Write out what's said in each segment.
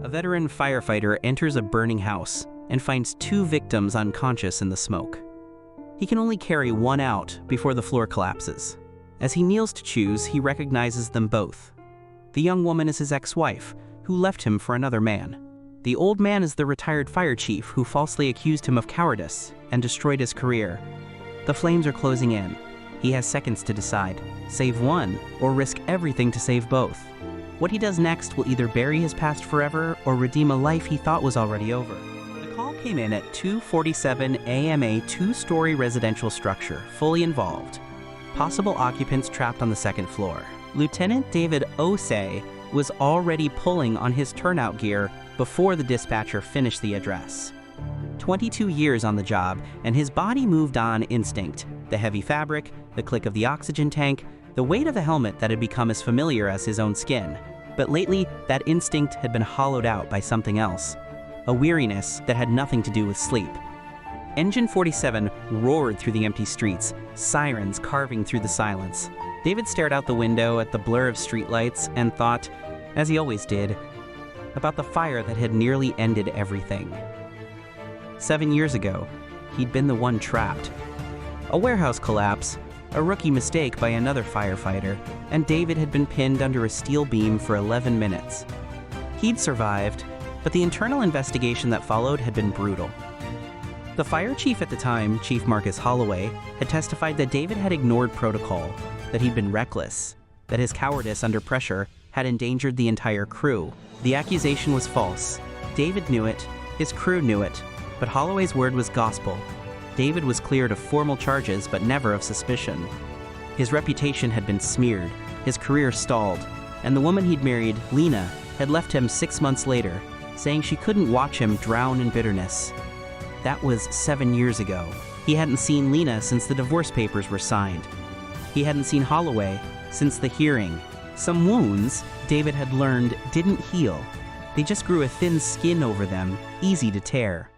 A veteran firefighter enters a burning house and finds two victims unconscious in the smoke. He can only carry one out before the floor collapses. As he kneels to choose, he recognizes them both. The young woman is his ex-wife, who left him for another man. The old man is the retired fire chief who falsely accused him of cowardice and destroyed his career. The flames are closing in. He has seconds to decide: save one or risk everything to save both. What he does next will either bury his past forever or redeem a life he thought was already over. The call came in at 2:47 a.m. A two-story residential structure, fully involved. Possible occupants trapped on the second floor. Lieutenant David Osei was already pulling on his turnout gear before the dispatcher finished the address. 22 years on the job, and his body moved on instinct. The heavy fabric, the click of the oxygen tank, the weight of the helmet that had become as familiar as his own skin. But lately, that instinct had been hollowed out by something else, a weariness that had nothing to do with sleep. Engine 47 roared through the empty streets, sirens carving through the silence. David stared out the window at the blur of streetlights and thought, as he always did, about the fire that had nearly ended everything. 7 years ago, he'd been the one trapped. A warehouse collapse, a rookie mistake by another firefighter, and David had been pinned under a steel beam for 11 minutes. He'd survived, but the internal investigation that followed had been brutal. The fire chief at the time, Chief Marcus Holloway, had testified that David had ignored protocol, that he'd been reckless, that his cowardice under pressure had endangered the entire crew. The accusation was false. David knew it, his crew knew it, but Holloway's word was gospel. David was cleared of formal charges, but never of suspicion. His reputation had been smeared, his career stalled, and the woman he'd married, Lena, had left him 6 months later, saying she couldn't watch him drown in bitterness. That was 7 years ago. He hadn't seen Lena since the divorce papers were signed. He hadn't seen Holloway since the hearing. Some wounds, David had learned, didn't heal. They just grew a thin skin over them, easy to tear.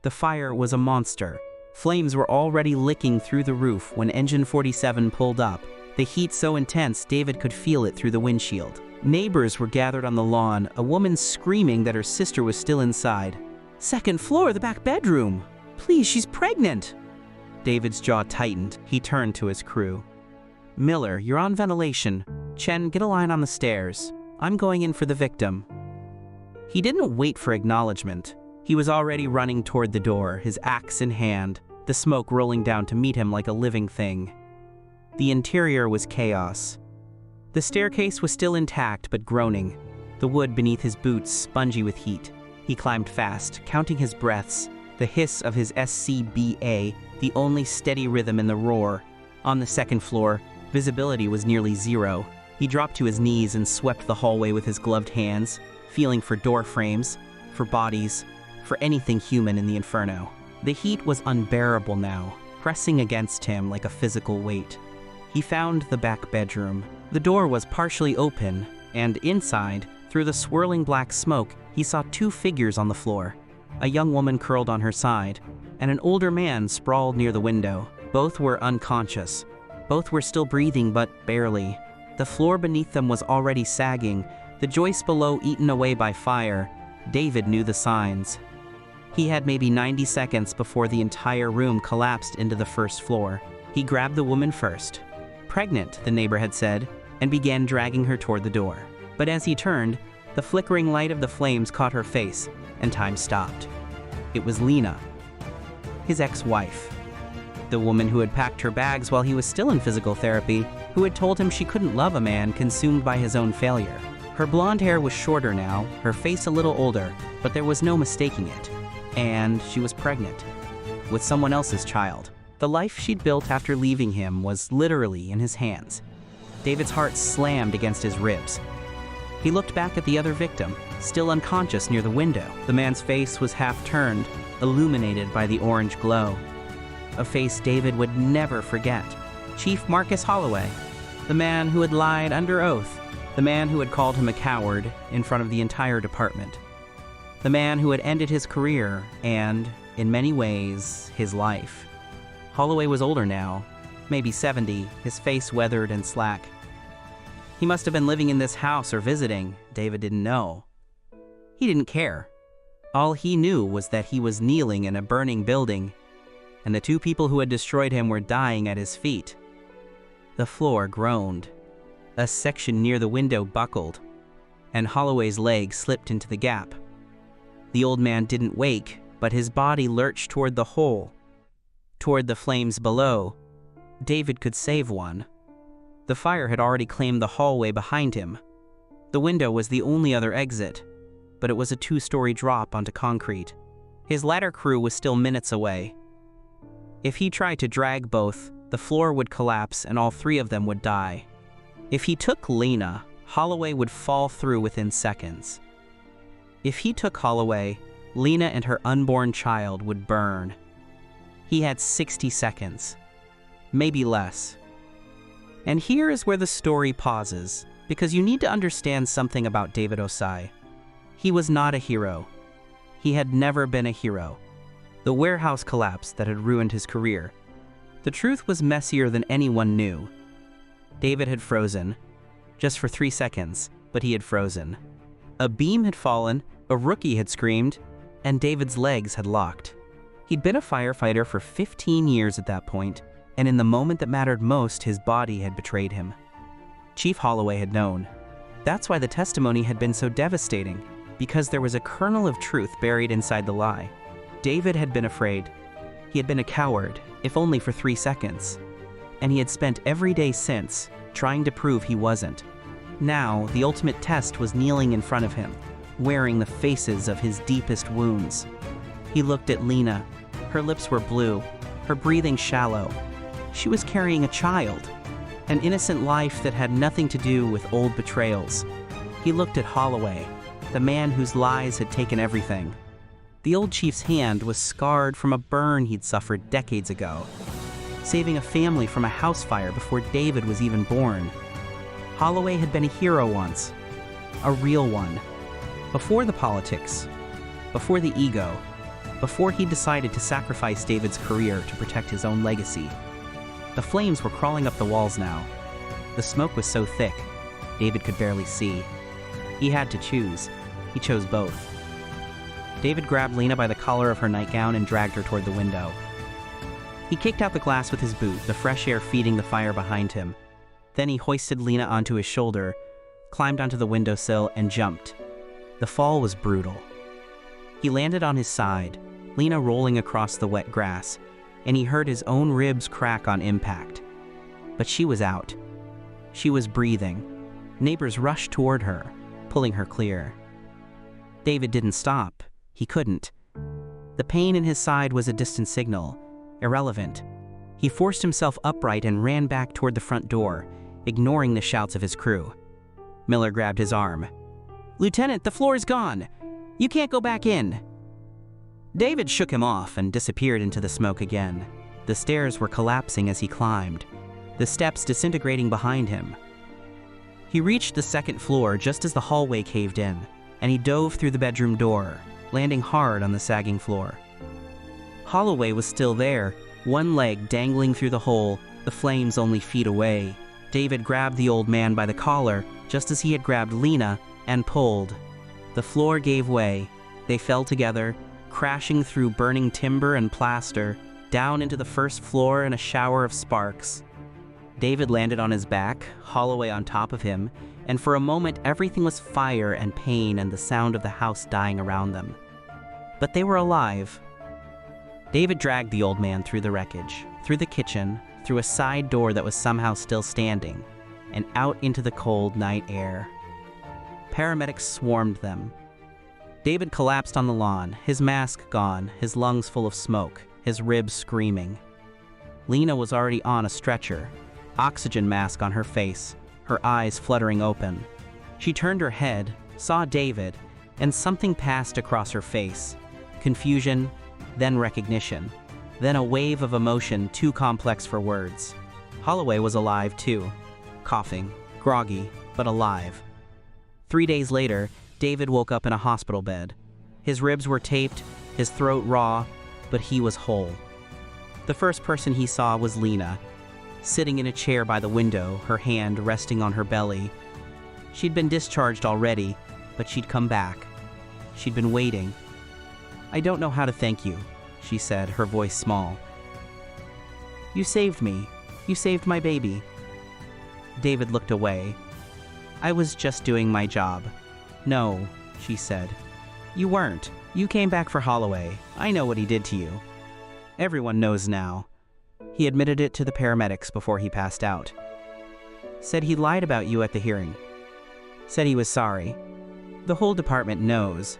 The fire was a monster. Flames were already licking through the roof when Engine 47 pulled up, the heat so intense David could feel it through the windshield. Neighbors were gathered on the lawn, a woman screaming that her sister was still inside. "Second floor, the back bedroom! Please, she's pregnant!" David's jaw tightened. He turned to his crew. "Miller, you're on ventilation. Chen, get a line on the stairs. I'm going in for the victim." He didn't wait for acknowledgement. He was already running toward the door, his axe in hand, the smoke rolling down to meet him like a living thing. The interior was chaos. The staircase was still intact but groaning, the wood beneath his boots spongy with heat. He climbed fast, counting his breaths, the hiss of his SCBA, the only steady rhythm in the roar. On the second floor, visibility was nearly zero. He dropped to his knees and swept the hallway with his gloved hands, feeling for door frames, for bodies, for anything human in the inferno. The heat was unbearable now, pressing against him like a physical weight. He found the back bedroom. The door was partially open, and inside, through the swirling black smoke, he saw two figures on the floor. A young woman curled on her side, and an older man sprawled near the window. Both were unconscious. Both were still breathing, but barely. The floor beneath them was already sagging, the joists below eaten away by fire. David knew the signs. He had maybe 90 seconds before the entire room collapsed into the first floor. He grabbed the woman first. Pregnant, the neighbor had said, and began dragging her toward the door. But as he turned, the flickering light of the flames caught her face, and time stopped. It was Lena, his ex-wife. The woman who had packed her bags while he was still in physical therapy, who had told him she couldn't love a man consumed by his own failure. Her blonde hair was shorter now, her face a little older, but there was no mistaking it. And she was pregnant, with someone else's child. The life she'd built after leaving him was literally in his hands. David's heart slammed against his ribs. He looked back at the other victim, still unconscious near the window. The man's face was half turned, illuminated by the orange glow. A face David would never forget. Chief Marcus Holloway, the man who had lied under oath, the man who had called him a coward in front of the entire department. The man who had ended his career and, in many ways, his life. Holloway was older now, maybe 70, his face weathered and slack. He must have been living in this house or visiting, David didn't know. He didn't care. All he knew was that he was kneeling in a burning building, and the two people who had destroyed him were dying at his feet. The floor groaned. A section near the window buckled, and Holloway's leg slipped into the gap. The old man didn't wake, but his body lurched toward the hole, toward the flames below. David could save one. The fire had already claimed the hallway behind him. The window was the only other exit, but it was a 2-story drop onto concrete. His ladder crew was still minutes away. If he tried to drag both, the floor would collapse and all 3 of them would die. If he took Lena, Holloway would fall through within seconds. If he took Holloway, Lena and her unborn child would burn. He had 60 seconds, maybe less. And here is where the story pauses, because you need to understand something about David Osai. He was not a hero. He had never been a hero. The warehouse collapse that had ruined his career. The truth was messier than anyone knew. David had frozen, just for 3 seconds, but he had frozen. A beam had fallen, a rookie had screamed, and David's legs had locked. He'd been a firefighter for 15 years at that point, and in the moment that mattered most, his body had betrayed him. Chief Holloway had known. That's why the testimony had been so devastating, because there was a kernel of truth buried inside the lie. David had been afraid. He had been a coward, if only for 3 seconds. And he had spent every day since trying to prove he wasn't. Now, the ultimate test was kneeling in front of him, wearing the faces of his deepest wounds. He looked at Lena. Her lips were blue, her breathing shallow. She was carrying a child, an innocent life that had nothing to do with old betrayals. He looked at Holloway, the man whose lies had taken everything. The old chief's hand was scarred from a burn he'd suffered decades ago, saving a family from a house fire before David was even born. Holloway had been a hero once, a real one. Before the politics, before the ego, before he decided to sacrifice David's career to protect his own legacy. The flames were crawling up the walls now. The smoke was so thick, David could barely see. He had to choose. He chose both. David grabbed Lena by the collar of her nightgown and dragged her toward the window. He kicked out the glass with his boot, the fresh air feeding the fire behind him. Then he hoisted Lena onto his shoulder, climbed onto the windowsill, and jumped. The fall was brutal. He landed on his side, Lena rolling across the wet grass, and he heard his own ribs crack on impact. But she was out. She was breathing. Neighbors rushed toward her, pulling her clear. David didn't stop. He couldn't. The pain in his side was a distant signal, irrelevant. He forced himself upright and ran back toward the front door, ignoring the shouts of his crew. Miller grabbed his arm. "Lieutenant, the floor is gone. You can't go back in." David shook him off and disappeared into the smoke again. The stairs were collapsing as he climbed, the steps disintegrating behind him. He reached the 2nd floor just as the hallway caved in, and he dove through the bedroom door, landing hard on the sagging floor. Holloway was still there, one leg dangling through the hole, the flames only feet away. David grabbed the old man by the collar, just as he had grabbed Lena, and pulled. The floor gave way. They fell together, crashing through burning timber and plaster, down into the 1st floor in a shower of sparks. David landed on his back, Holloway on top of him, and for a moment everything was fire and pain and the sound of the house dying around them. But they were alive. David dragged the old man through the wreckage, through the kitchen, through a side door that was somehow still standing, and out into the cold night air. Paramedics swarmed them. David collapsed on the lawn, his mask gone, his lungs full of smoke, his ribs screaming. Lena was already on a stretcher, oxygen mask on her face, her eyes fluttering open. She turned her head, saw David, and something passed across her face. Confusion, then recognition, then a wave of emotion too complex for words. Holloway was alive too, coughing, groggy, but alive. 3 days later, David woke up in a hospital bed. His ribs were taped, his throat raw, but he was whole. The first person he saw was Lena, sitting in a chair by the window, her hand resting on her belly. She'd been discharged already, but she'd come back. She'd been waiting. "I don't know how to thank you," she said, her voice small. "You saved me. You saved my baby." David looked away. "I was just doing my job." "No," she said. "You weren't. You came back for Holloway. I know what he did to you. Everyone knows now." He admitted it to the paramedics before he passed out. "Said he lied about you at the hearing. Said he was sorry. The whole department knows."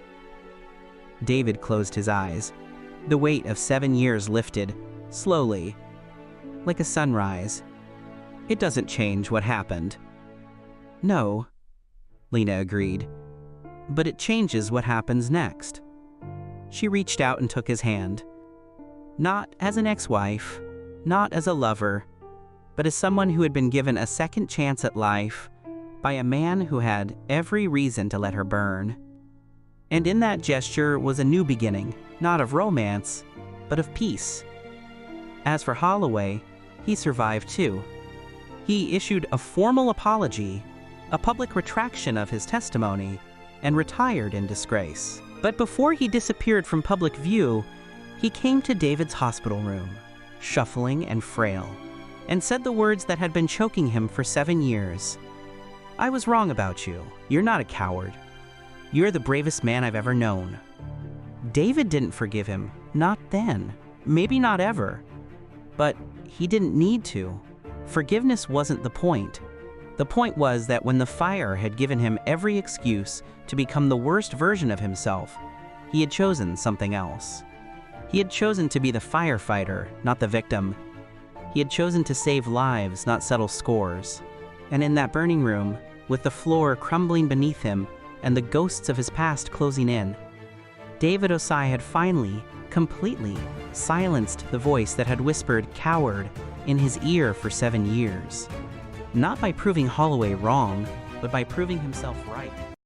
David closed his eyes. The weight of 7 years lifted, slowly, like a sunrise. "It doesn't change what happened." "No," Lena agreed. "But it changes what happens next." She reached out and took his hand. Not as an ex-wife, not as a lover, but as someone who had been given a second chance at life by a man who had every reason to let her burn. And in that gesture was a new beginning, not of romance, but of peace. As for Holloway, he survived too. He issued a formal apology, a public retraction of his testimony, and retired in disgrace. But before he disappeared from public view, he came to David's hospital room, shuffling and frail, and said the words that had been choking him for 7 years. "I was wrong about you. You're not a coward. You're the bravest man I've ever known." David didn't forgive him, not then, maybe not ever. But he didn't need to. Forgiveness wasn't the point. The point was that when the fire had given him every excuse to become the worst version of himself, he had chosen something else. He had chosen to be the firefighter, not the victim. He had chosen to save lives, not settle scores. And in that burning room, with the floor crumbling beneath him and the ghosts of his past closing in, David Osai had finally, completely, silenced the voice that had whispered "coward" in his ear for 7 years. Not by proving Holloway wrong, but by proving himself right.